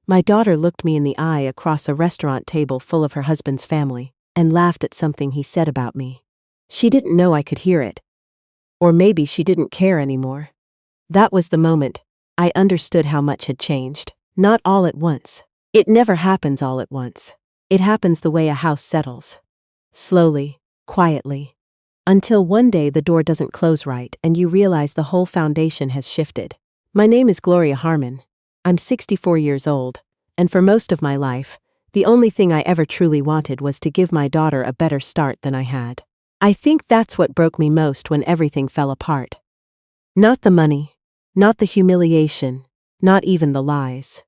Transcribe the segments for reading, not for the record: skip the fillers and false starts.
My daughter looked me in the eye across a restaurant table full of her husband's family and laughed at something he said about me. She didn't know I could hear it. Or maybe she didn't care anymore. That was the moment I understood how much had changed. Not all at once. It never happens all at once. It happens the way a house settles. Slowly, quietly. Until one day the door doesn't close right and you realize the whole foundation has shifted. My name is Gloria Harmon. I'm 64 years old, and for most of my life, the only thing I ever truly wanted was to give my daughter a better start than I had. I think that's what broke me most when everything fell apart. Not the money, not the humiliation, not even the lies.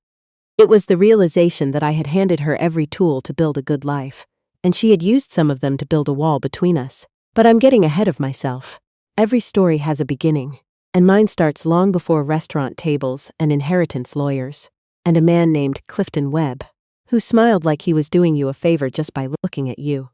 It was the realization that I had handed her every tool to build a good life, and she had used some of them to build a wall between us. But I'm getting ahead of myself. Every story has a beginning, and mine starts long before restaurant tables and inheritance lawyers, and a man named Clifton Webb, who smiled like he was doing you a favor just by looking at you.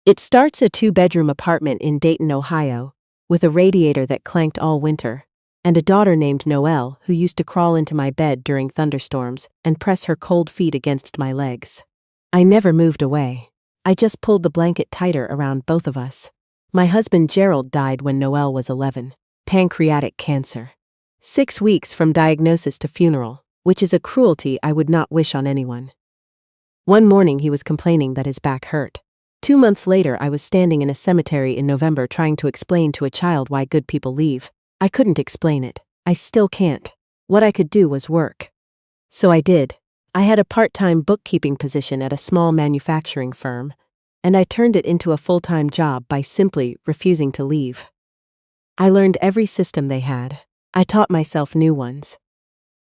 It starts a 2-bedroom apartment in Dayton, Ohio, with a radiator that clanked all winter, and a daughter named Noelle who used to crawl into my bed during thunderstorms and press her cold feet against my legs. I never moved away. I just pulled the blanket tighter around both of us. My husband Gerald died when Noelle was 11. Pancreatic cancer. 6 weeks from diagnosis to funeral, which is a cruelty I would not wish on anyone. One morning he was complaining that his back hurt. 2 months later I was standing in a cemetery in November trying to explain to a child why good people leave. I couldn't explain it. I still can't. What I could do was work. So I did. I had a part-time bookkeeping position at a small manufacturing firm, and I turned it into a full-time job by simply refusing to leave. I learned every system they had. I taught myself new ones.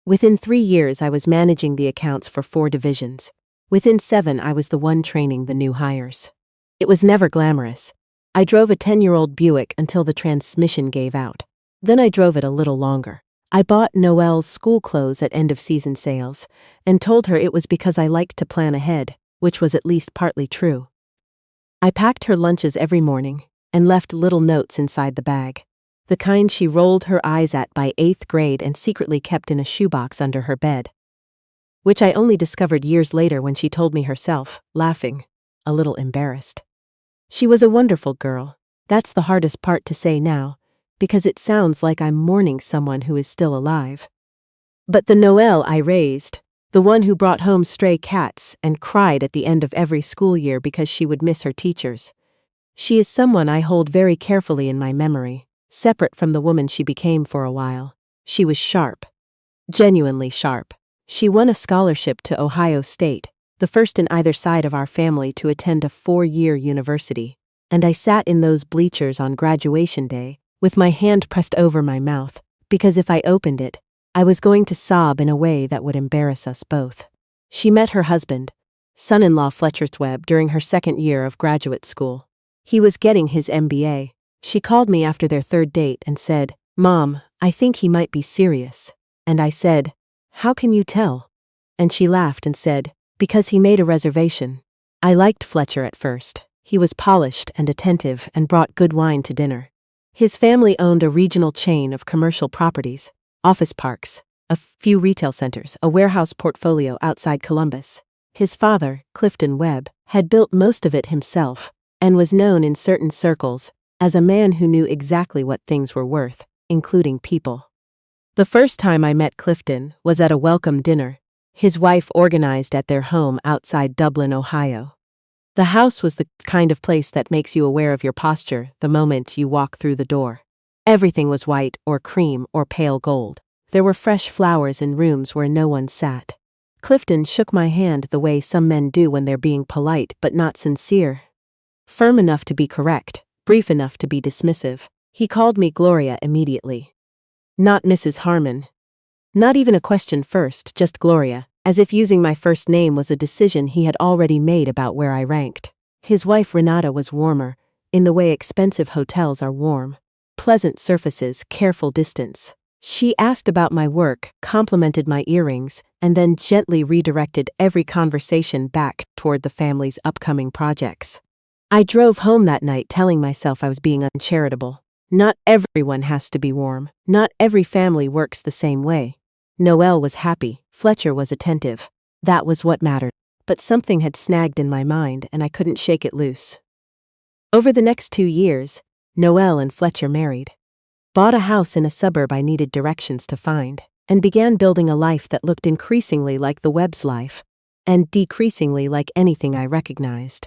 Within 3 years, I was managing the accounts for 4 divisions. Within 7, I was the one training the new hires. It was never glamorous. I drove a 10-year-old Buick until the transmission gave out. Then I drove it a little longer. I bought Noelle's school clothes at end-of-season sales and told her it was because I liked to plan ahead, which was at least partly true. I packed her lunches every morning and left little notes inside the bag, the kind she rolled her eyes at by 8th grade and secretly kept in a shoebox under her bed, which I only discovered years later when she told me herself, laughing, a little embarrassed. She was a wonderful girl. That's the hardest part to say now, because it sounds like I'm mourning someone who is still alive. But the Noelle I raised, the one who brought home stray cats and cried at the end of every school year because she would miss her teachers, she is someone I hold very carefully in my memory, separate from the woman she became for a while. She was sharp. Genuinely sharp. She won a scholarship to Ohio State, the first in either side of our family to attend a 4-year university, and I sat in those bleachers on graduation day, with my hand pressed over my mouth, because if I opened it, I was going to sob in a way that would embarrass us both. She met her husband, son-in-law Fletcher Webb, during her 2nd year of graduate school. He was getting his MBA. She called me after their 3rd date and said, "Mom, I think he might be serious." And I said, "How can you tell?" And she laughed and said, "Because he made a reservation." I liked Fletcher at first. He was polished and attentive and brought good wine to dinner. His family owned a regional chain of commercial properties, office parks, a few retail centers, a warehouse portfolio outside Columbus. His father, Clifton Webb, had built most of it himself and was known in certain circles as a man who knew exactly what things were worth, including people. The first time I met Clifton was at a welcome dinner his wife organized at their home outside Dublin, Ohio. The house was the kind of place that makes you aware of your posture the moment you walk through the door. Everything was white or cream or pale gold. There were fresh flowers in rooms where no one sat. Clifton shook my hand the way some men do when they're being polite but not sincere. Firm enough to be correct, brief enough to be dismissive. He called me Gloria immediately. Not Mrs. Harmon. Not even a question first, just Gloria, as if using my first name was a decision he had already made about where I ranked. His wife Renata was warmer, in the way expensive hotels are warm. Pleasant surfaces, careful distance. She asked about my work, complimented my earrings, and then gently redirected every conversation back toward the family's upcoming projects. I drove home that night telling myself I was being uncharitable. Not everyone has to be warm. Not every family works the same way. Noelle was happy, Fletcher was attentive. That was what mattered. But something had snagged in my mind and I couldn't shake it loose. Over the next 2 years, Noelle and Fletcher married, bought a house in a suburb I needed directions to find, and began building a life that looked increasingly like the Webb's life, and decreasingly like anything I recognized.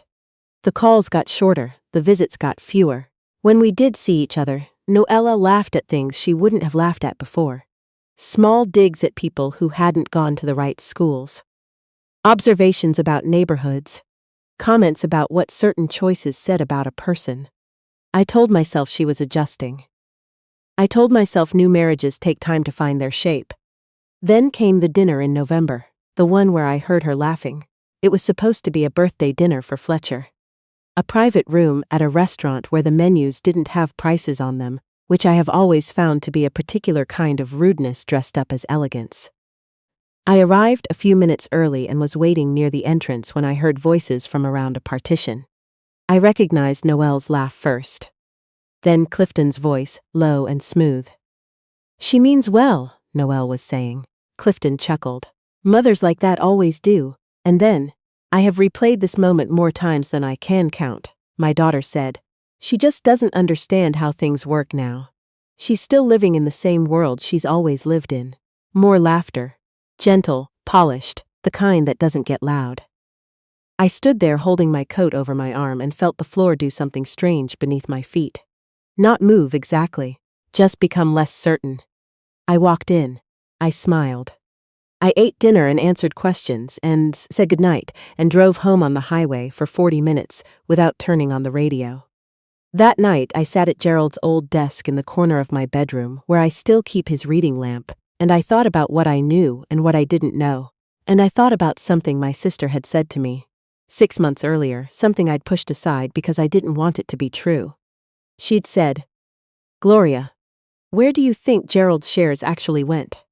The calls got shorter, the visits got fewer. When we did see each other, Noella laughed at things she wouldn't have laughed at before. Small digs at people who hadn't gone to the right schools. Observations about neighborhoods. Comments about what certain choices said about a person. I told myself she was adjusting. I told myself new marriages take time to find their shape. Then came the dinner in November, the one where I heard her laughing. It was supposed to be a birthday dinner for Fletcher. A private room at a restaurant where the menus didn't have prices on them, which I have always found to be a particular kind of rudeness dressed up as elegance. I arrived a few minutes early and was waiting near the entrance when I heard voices from around a partition. I recognized Noelle's laugh first. Then Clifton's voice, low and smooth. "She means well," Noelle was saying. Clifton chuckled. "Mothers like that always do." And then, "I have replayed this moment more times than I can count," my daughter said. "She just doesn't understand how things work now. She's still living in the same world she's always lived in." More laughter. Gentle, polished, the kind that doesn't get loud. I stood there holding my coat over my arm and felt the floor do something strange beneath my feet. Not move exactly, just become less certain. I walked in. I smiled. I ate dinner and answered questions and said goodnight and drove home on the highway for 40 minutes without turning on the radio. That night I sat at Gerald's old desk in the corner of my bedroom where I still keep his reading lamp, and I thought about what I knew and what I didn't know. And I thought about something my sister had said to me 6 months earlier, something I'd pushed aside because I didn't want it to be true. She'd said, "Gloria, where do you think Gerald's shares actually went?"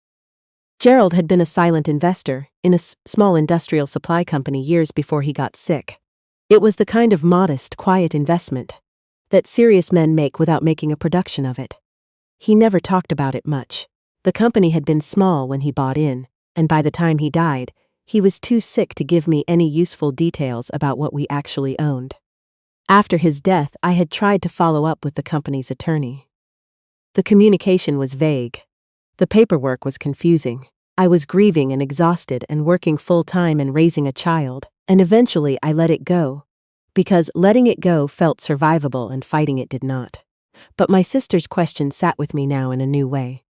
Gerald had been a silent investor in a small industrial supply company years before he got sick. It was the kind of modest, quiet investment that serious men make without making a production of it. He never talked about it much. The company had been small when he bought in, and by the time he died, he was too sick to give me any useful details about what we actually owned. After his death, I had tried to follow up with the company's attorney. The communication was vague. The paperwork was confusing. I was grieving and exhausted and working full-time and raising a child, and eventually I let it go, because letting it go felt survivable and fighting it did not. But my sister's question sat with me now in a new way.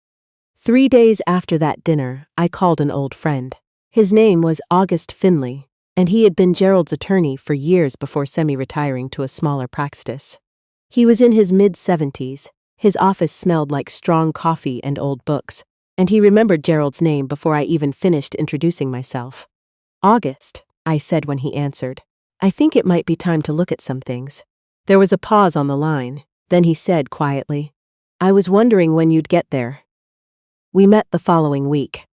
3 days after that dinner, I called an old friend. His name was August Finley, and he had been Gerald's attorney for years before semi-retiring to a smaller practice. He was in his mid-70s, his office smelled like strong coffee and old books, and he remembered Gerald's name before I even finished introducing myself. "August," I said when he answered. "I think it might be time to look at some things." There was a pause on the line, then he said quietly, "I was wondering when you'd get there." We met the following week.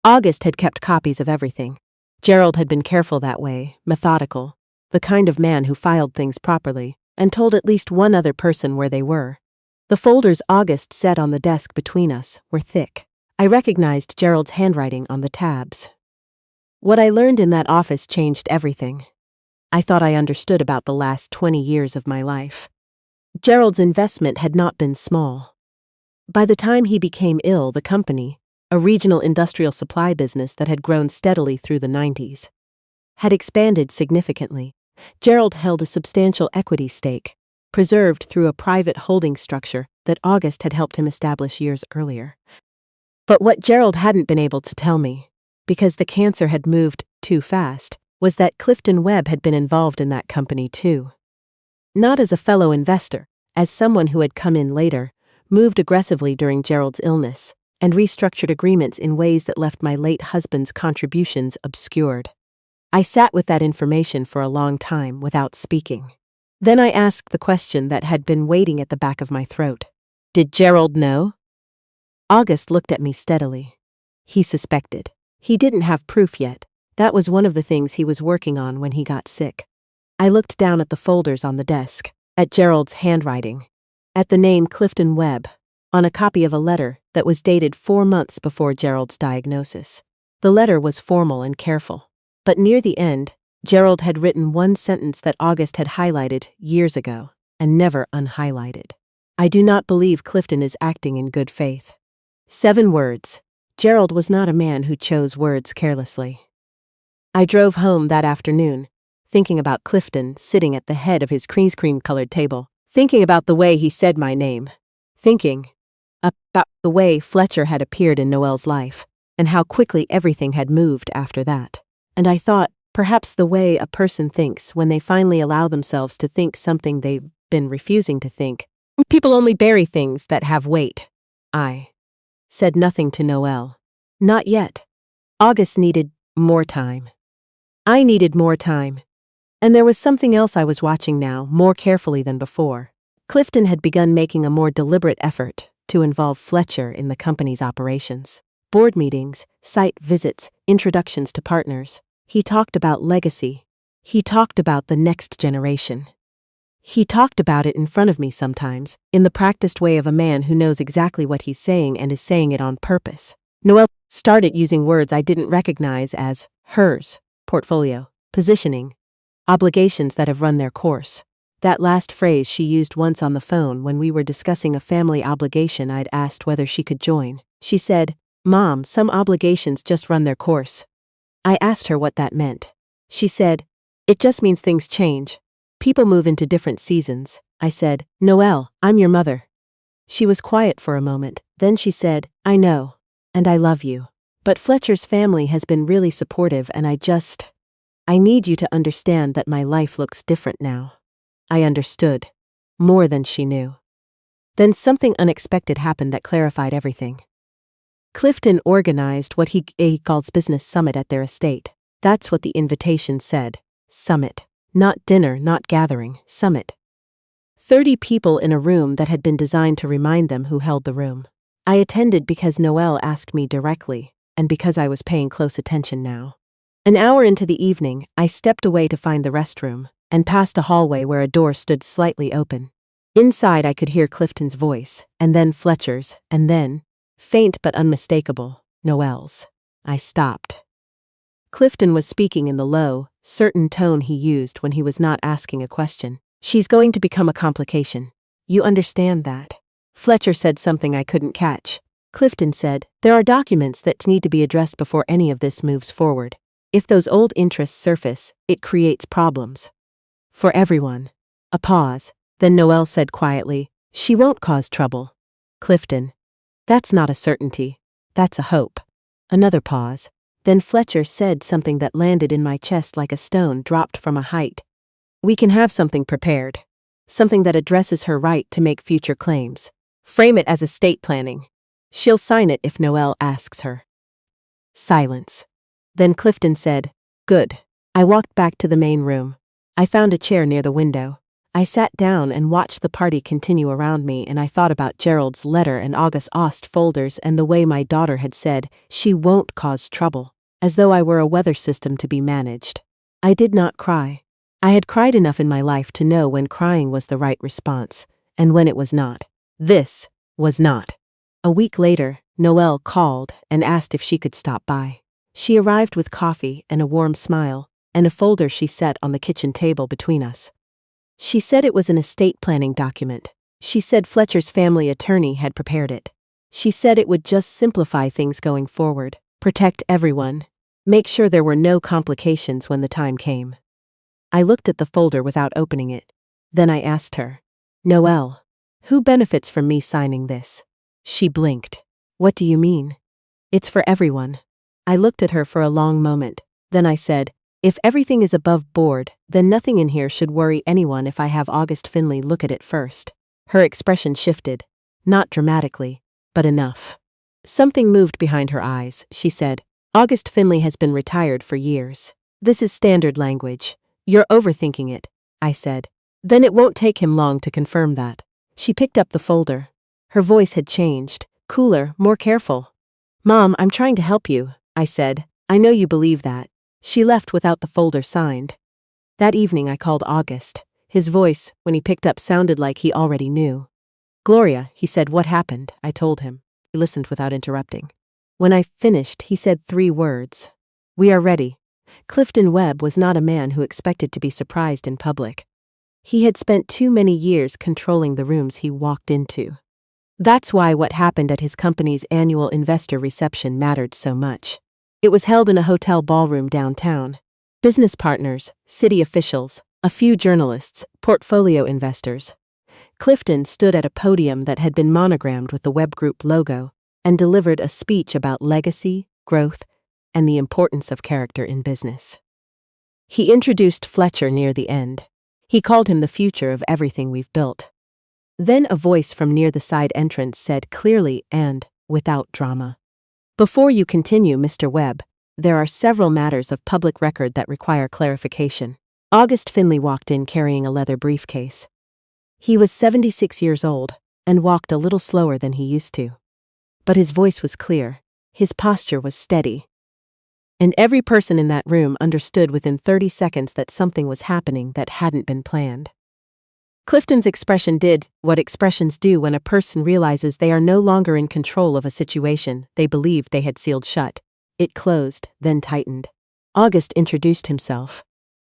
August had kept copies of everything. Gerald had been careful that way, methodical, the kind of man who filed things properly, and told at least one other person where they were. The folders August set on the desk between us were thick. I recognized Gerald's handwriting on the tabs. What I learned in that office changed everything. I thought I understood about the last 20 years of my life. Gerald's investment had not been small. By the time he became ill, the company, a regional industrial supply business that had grown steadily through the 90s, had expanded significantly. Gerald held a substantial equity stake, preserved through a private holding structure that August had helped him establish years earlier. But what Gerald hadn't been able to tell me, because the cancer had moved too fast, was that Clifton Webb had been involved in that company too. Not as a fellow investor, as someone who had come in later, moved aggressively during Gerald's illness, and restructured agreements in ways that left my late husband's contributions obscured. I sat with that information for a long time without speaking. Then I asked the question that had been waiting at the back of my throat. Did Gerald know? August looked at me steadily. He suspected. He didn't have proof yet. That was one of the things he was working on when he got sick. I looked down at the folders on the desk, at Gerald's handwriting, at the name Clifton Webb, on a copy of a letter that was dated 4 months before Gerald's diagnosis. The letter was formal and careful. But near the end, Gerald had written one sentence that August had highlighted years ago and never unhighlighted. I do not believe Clifton is acting in good faith. 7 words. Gerald was not a man who chose words carelessly. I drove home that afternoon, thinking about Clifton sitting at the head of his cream-colored table, thinking about the way he said my name, thinking about the way Fletcher had appeared in Noelle's life, and how quickly everything had moved after that. And I thought, perhaps the way a person thinks when they finally allow themselves to think something they've been refusing to think. People only bury things that have weight. I said nothing to Noelle. Not yet. August needed more time. I needed more time. And there was something else I was watching now, more carefully than before. Clifton had begun making a more deliberate effort to involve Fletcher in the company's operations. Board meetings, site visits, introductions to partners. He talked about legacy. He talked about the next generation. He talked about it in front of me sometimes, in the practiced way of a man who knows exactly what he's saying and is saying it on purpose. Noelle started using words I didn't recognize as hers, portfolio, positioning, obligations that have run their course. That last phrase she used once on the phone when we were discussing a family obligation I'd asked whether she could join. She said, "Mom, some obligations just run their course." I asked her what that meant. She said, "It just means things change. People move into different seasons." I said, "Noelle, I'm your mother." She was quiet for a moment, then she said, "I know. And I love you. But Fletcher's family has been really supportive and I need you to understand that my life looks different now." I understood. More than she knew. Then something unexpected happened that clarified everything. Clifton organized what he calls business summit at their estate. That's what the invitation said. Summit. Not dinner, not gathering. Summit. 30 people in a room that had been designed to remind them who held the room. I attended because Noelle asked me directly, and because I was paying close attention now. An hour into the evening, I stepped away to find the restroom, and passed a hallway where a door stood slightly open. Inside I could hear Clifton's voice, and then Fletcher's, and then, faint but unmistakable, Noelle's. I stopped. Clifton was speaking in the low, certain tone he used when he was not asking a question. "She's going to become a complication. You understand that?" Fletcher said something I couldn't catch. Clifton said, "There are documents that need to be addressed before any of this moves forward. If those old interests surface, it creates problems. For everyone." A pause. Then Noelle said quietly, "She won't cause trouble." Clifton, "That's not a certainty. That's a hope." Another pause. Then Fletcher said something that landed in my chest like a stone dropped from a height. "We can have something prepared. Something that addresses her right to make future claims. Frame it as estate planning. She'll sign it if Noelle asks her." Silence. Then Clifton said, "Good." I walked back to the main room. I found a chair near the window. I sat down and watched the party continue around me, and I thought about Gerald's letter and August folders and the way my daughter had said, "She won't cause trouble," as though I were a weather system to be managed. I did not cry. I had cried enough in my life to know when crying was the right response, and when it was not. This was not. A week later, Noelle called and asked if she could stop by. She arrived with coffee and a warm smile, and a folder she set on the kitchen table between us. She said it was an estate planning document. She said Fletcher's family attorney had prepared it. She said it would just simplify things going forward, protect everyone, make sure there were no complications when the time came. I looked at the folder without opening it. Then I asked her, "Noelle, who benefits from me signing this?" She blinked. "What do you mean?" "It's for everyone." I looked at her for a long moment. Then I said, "If everything is above board, then nothing in here should worry anyone if I have August Finley look at it first." Her expression shifted. Not dramatically, but enough. Something moved behind her eyes. She said, "August Finley has been retired for years. This is standard language. You're overthinking it," I said. "Then it won't take him long to confirm that." She picked up the folder. Her voice had changed, cooler, more careful. "Mom, I'm trying to help you," I said. "I know you believe that." She left without the folder signed. That evening I called August. His voice, when he picked up, sounded like he already knew. "Gloria," he said, "what happened?" I told him. He listened without interrupting. When I finished, he said 3 words. "We are ready." Clifton Webb was not a man who expected to be surprised in public. He had spent too many years controlling the rooms he walked into. That's why what happened at his company's annual investor reception mattered so much. It was held in a hotel ballroom downtown. Business partners, city officials, a few journalists, portfolio investors. Clifton stood at a podium that had been monogrammed with the Webb Group logo and delivered a speech about legacy, growth, and the importance of character in business. He introduced Fletcher near the end. He called him the future of everything we've built. Then a voice from near the side entrance said clearly and without drama, "Before you continue, Mr. Webb, there are several matters of public record that require clarification." August Finley walked in carrying a leather briefcase. He was 76 years old and walked a little slower than he used to. But his voice was clear, his posture was steady. And every person in that room understood within 30 seconds that something was happening that hadn't been planned. Clifton's expression did what expressions do when a person realizes they are no longer in control of a situation they believed they had sealed shut. It closed, then tightened. August introduced himself.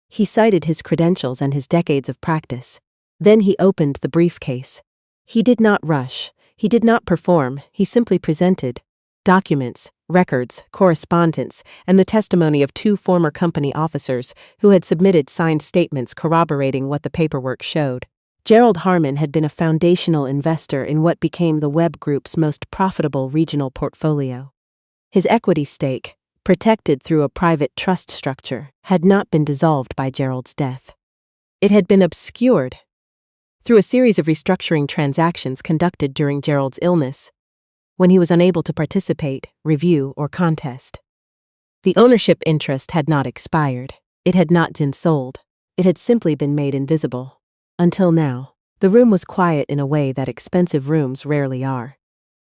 He cited his credentials and his decades of practice. Then he opened the briefcase. He did not rush. He did not perform. He simply presented documents, records, correspondence, and the testimony of 2 former company officers who had submitted signed statements corroborating what the paperwork showed. Gloria Harmon had been a foundational investor in what became the Webb Group's most profitable regional portfolio. His equity stake, protected through a private trust structure, had not been dissolved by Gerald's death. It had been obscured through a series of restructuring transactions conducted during Gerald's illness, when he was unable to participate, review, or contest. The ownership interest had not expired. It had not been sold. It had simply been made invisible. Until now, the room was quiet in a way that expensive rooms rarely are.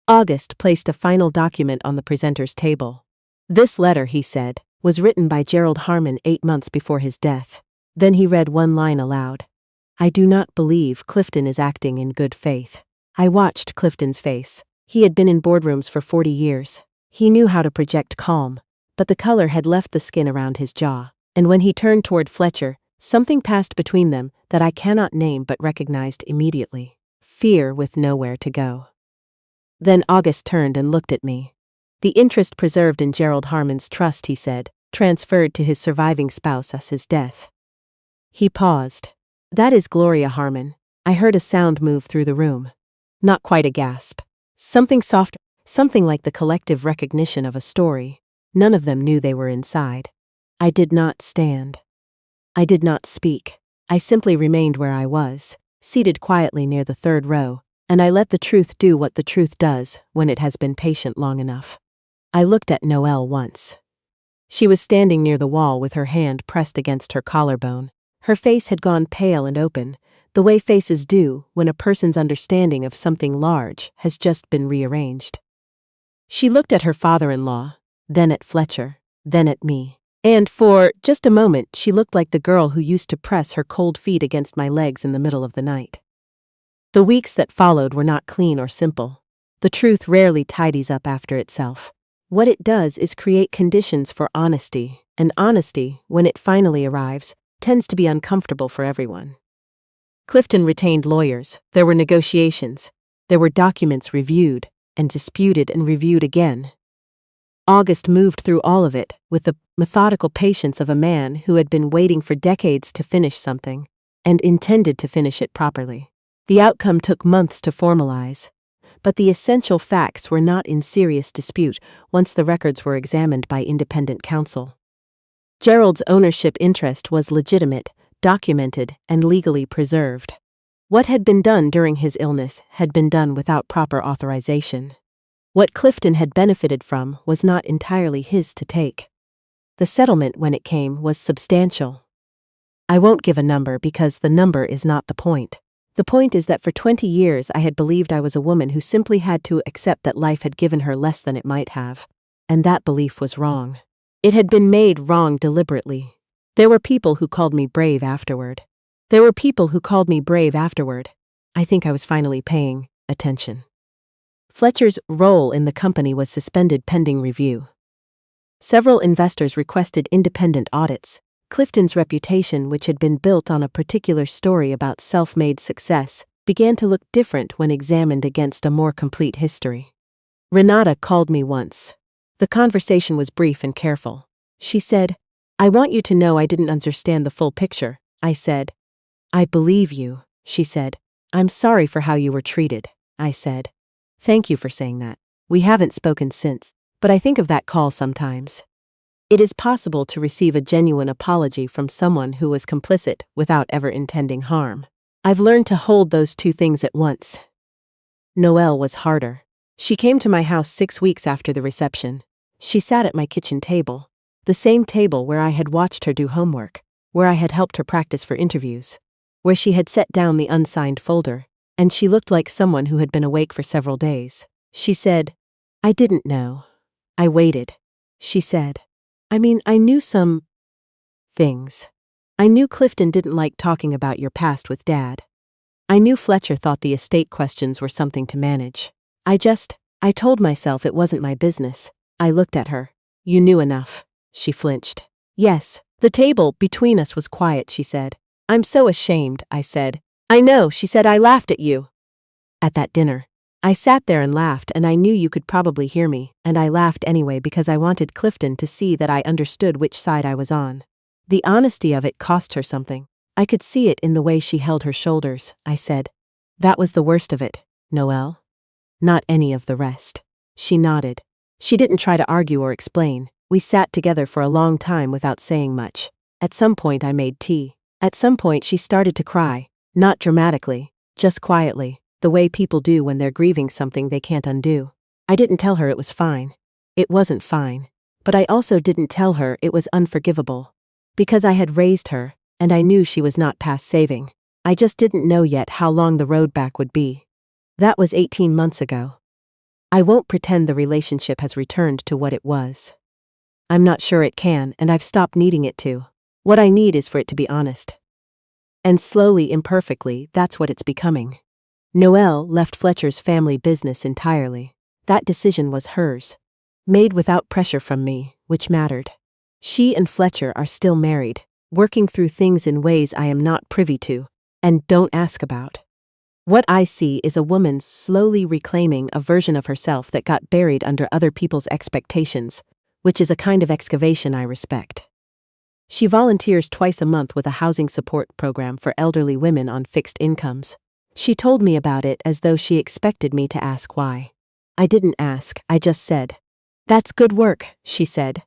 August placed a final document on the presenter's table. "This letter," he said, "was written by Gloria Harmon 8 months before his death." Then he read one line aloud. "I do not believe Clifton is acting in good faith." I watched Clifton's face. He had been in boardrooms for 40 years. He knew how to project calm, but the color had left the skin around his jaw. And when he turned toward Fletcher, something passed between them that I cannot name but recognized immediately. Fear with nowhere to go. Then August turned and looked at me. "The interest preserved in Gloria Harmon's trust," he said, "transferred to his surviving spouse as his death." He paused. "That is Gloria Harmon." I heard a sound move through the room. Not quite a gasp. Something softer, something like the collective recognition of a story. None of them knew they were inside. I did not stand. I did not speak. I simply remained where I was, seated quietly near the 3rd row, and I let the truth do what the truth does when it has been patient long enough. I looked at Noelle once. She was standing near the wall with her hand pressed against her collarbone. Her face had gone pale and open, the way faces do when a person's understanding of something large has just been rearranged. She looked at her father-in-law, then at Fletcher, then at me. And for just a moment she looked like the girl who used to press her cold feet against my legs in the middle of the night. The weeks that followed were not clean or simple. The truth rarely tidies up after itself. What it does is create conditions for honesty, and honesty, when it finally arrives, tends to be uncomfortable for everyone. Clifton retained lawyers. There were negotiations. There were documents reviewed and disputed and reviewed again. August moved through all of it with the methodical patience of a man who had been waiting for decades to finish something and intended to finish it properly. The outcome took months to formalize, but the essential facts were not in serious dispute once the records were examined by independent counsel. Gerald's ownership interest was legitimate, documented, and legally preserved. What had been done during his illness had been done without proper authorization. What Clifton had benefited from was not entirely his to take. The settlement, when it came, was substantial. I won't give a number because the number is not the point. The point is that for 20 years I had believed I was a woman who simply had to accept that life had given her less than it might have. And that belief was wrong. It had been made wrong deliberately. There were people who called me brave afterward. I think I was finally paying attention. Fletcher's role in the company was suspended pending review. Several investors requested independent audits. Clifton's reputation, which had been built on a particular story about self-made success, began to look different when examined against a more complete history. Renata called me once. The conversation was brief and careful. She said, "I want you to know I didn't understand the full picture." I said, "I believe you," she said. "I'm sorry for how you were treated." I said, "Thank you for saying that. We haven't spoken since, but I think of that call sometimes." It is possible to receive a genuine apology from someone who was complicit without ever intending harm. I've learned to hold those two things at once. Noelle was harder. She came to my house 6 weeks after the reception. She sat at my kitchen table, the same table where I had watched her do homework, where I had helped her practice for interviews, where she had set down the unsigned folder, and she looked like someone who had been awake for several days. She said, "I didn't know. I waited." She said, I knew some things. I knew Clifton didn't like talking about your past with Dad. I knew Fletcher thought the estate questions were something to manage. I told myself it wasn't my business." I looked at her. "You knew enough." She flinched. "Yes." The table between us was quiet, she said. "I'm so ashamed," I said. "I know," she said. "I laughed at you at that dinner." I sat there and laughed, and I knew you could probably hear me, and I laughed anyway because I wanted Clifton to see that I understood which side I was on. The honesty of it cost her something. I could see it in the way she held her shoulders. I said, "That was the worst of it, Noelle? Not any of the rest." She nodded. She didn't try to argue or explain. We sat together for a long time without saying much. At some point I made tea. At some point she started to cry, not dramatically, just quietly, the way people do when they're grieving something they can't undo. I didn't tell her it was fine. It wasn't fine. But I also didn't tell her it was unforgivable. Because I had raised her, and I knew she was not past saving. I just didn't know yet how long the road back would be. That was 18 months ago. I won't pretend the relationship has returned to what it was. I'm not sure it can, and I've stopped needing it to. What I need is for it to be honest. And slowly, imperfectly, that's what it's becoming. Noelle left Fletcher's family business entirely. That decision was hers. Made without pressure from me, which mattered. She and Fletcher are still married, working through things in ways I am not privy to, and don't ask about. What I see is a woman slowly reclaiming a version of herself that got buried under other people's expectations, which is a kind of excavation I respect. She volunteers twice a month with a housing support program for elderly women on fixed incomes. She told me about it as though she expected me to ask why. I didn't ask, I just said, "That's good work," she said.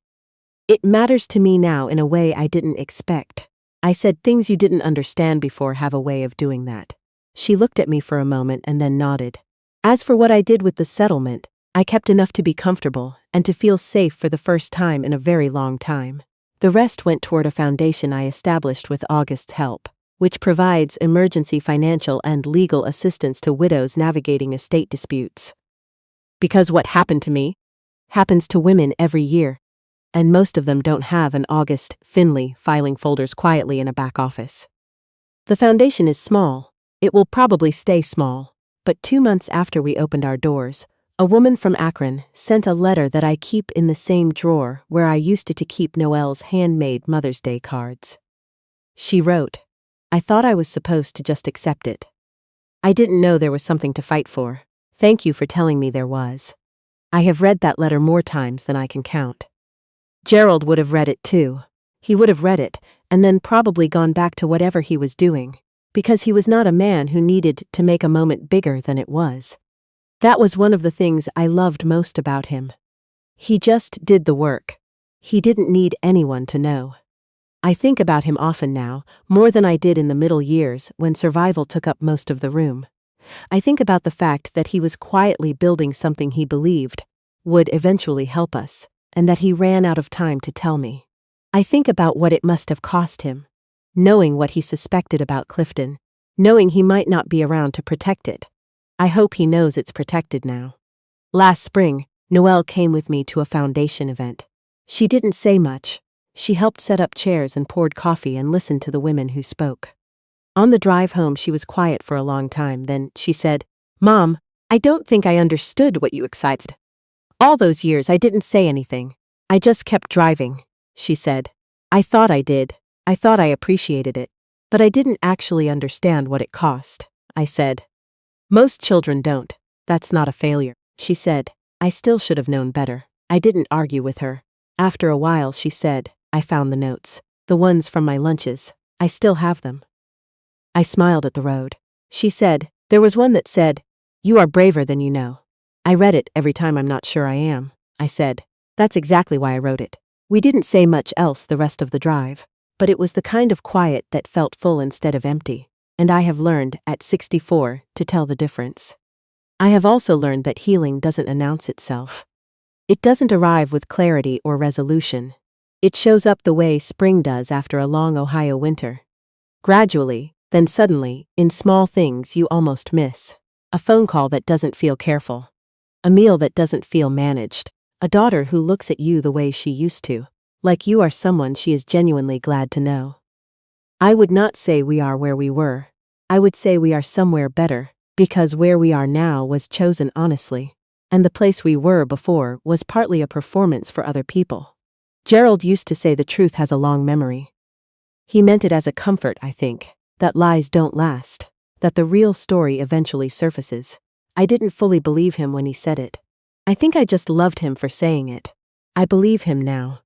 "It matters to me now in a way I didn't expect." I said, "Things you didn't understand before have a way of doing that." She looked at me for a moment and then nodded. As for what I did with the settlement, I kept enough to be comfortable and to feel safe for the first time in a very long time. The rest went toward a foundation I established with August's help, which provides emergency financial and legal assistance to widows navigating estate disputes. Because what happened to me happens to women every year, and most of them don't have an August Finley filing folders quietly in a back office. The foundation is small. It will probably stay small, but 2 months after we opened our doors, a woman from Akron sent a letter that I keep in the same drawer where I used to keep Noelle's handmade Mother's Day cards. She wrote, "I thought I was supposed to just accept it. I didn't know there was something to fight for. Thank you for telling me there was." I have read that letter more times than I can count. Gerald would have read it too. He would have read it, and then probably gone back to whatever he was doing, because he was not a man who needed to make a moment bigger than it was. That was one of the things I loved most about him. He just did the work. He didn't need anyone to know. I think about him often now, more than I did in the middle years when survival took up most of the room. I think about the fact that he was quietly building something he believed would eventually help us, and that he ran out of time to tell me. I think about what it must have cost him, knowing what he suspected about Clifton, knowing he might not be around to protect it. I hope he knows it's protected now. Last spring, Noelle came with me to a foundation event. She didn't say much. She helped set up chairs and poured coffee and listened to the women who spoke. On the drive home she was quiet for a long time, then she said, "Mom, I don't think I understood what you excited. All those years I didn't say anything. I just kept driving, she said. I thought I did. I thought I appreciated it. But I didn't actually understand what it cost, I said. Most children don't. That's not a failure, she said. I still should have known better. I didn't argue with her. After a while, she said, I found the notes. The ones from my lunches. I still have them. I smiled at the road. She said, there was one that said, you are braver than you know. I read it every time I'm not sure I am, I said. That's exactly why I wrote it. We didn't say much else the rest of the drive, but it was the kind of quiet that felt full instead of empty, and I have learned, at 64, to tell the difference. I have also learned that healing doesn't announce itself. It doesn't arrive with clarity or resolution. It shows up the way spring does after a long Ohio winter. Gradually, then suddenly, in small things you almost miss. A phone call that doesn't feel careful. A meal that doesn't feel managed. A daughter who looks at you the way she used to, like you are someone she is genuinely glad to know. I would not say we are where we were. I would say we are somewhere better, because where we are now was chosen honestly, and the place we were before was partly a performance for other people. Gerald used to say the truth has a long memory. He meant it as a comfort, I think, that lies don't last, that the real story eventually surfaces. I didn't fully believe him when he said it. I think I just loved him for saying it. I believe him now.